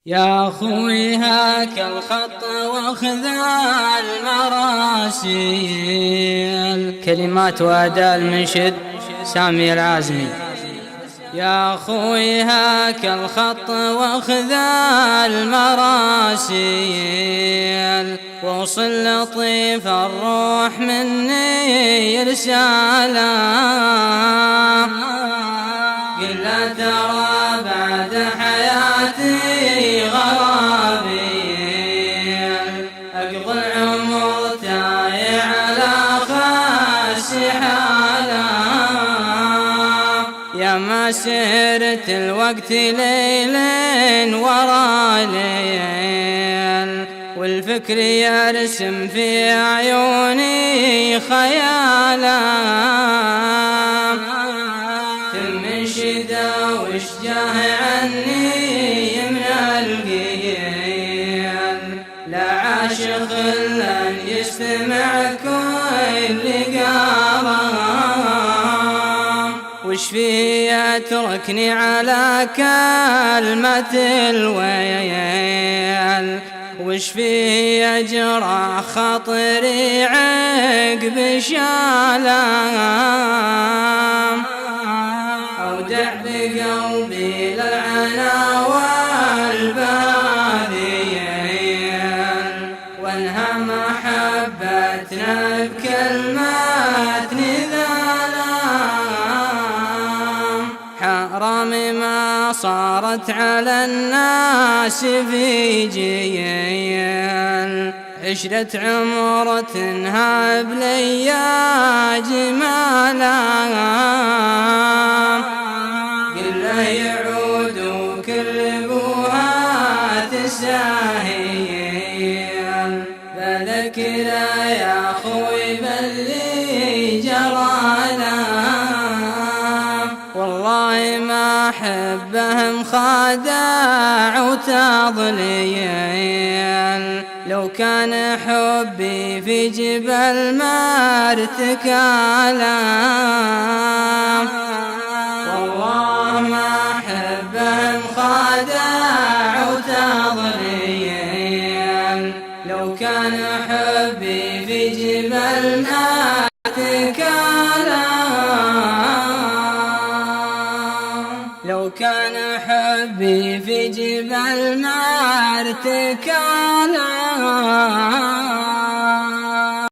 يا أخوي هاك الخط واخذ المراسيل. كلمات وأداء المنشد سامي العازمي. يا أخوي هاك الخط واخذ المراسيل، ووصل لطيف الروح مني رسالة. قل لا ترى بعد حياتي غرابيل، أقضي العمر تايه على خاس حاله. يا ما سرت الوقت ليل ورا ليل، والفكر يرسم في عيوني خياله. تمشدا واشجاه عني من القيل، لا عاشق لن يستمع كل قرام. وش في يتركني على كلمة الويل، وش في يجرح خاطري عقب شالام. أودع بقلبي للعنا والباذيين، وانهى محبتنا بكلمات نذالام. حرام ما صارت على الناس في جيل، عشرة عمر تنهى بليا جمالا. قل له يعود وكل ابوها تساهيل، بذكره يا اخوي باللي جرانا. والله ما حبهم خادع وتضليل، لو كان حبي في جبل ما ارتكالا. والله ما حبهم خادع وتضليل، لو كان حبي في جبل ما ارتكالا. لو كان حبي في جبل ما ارتكالا.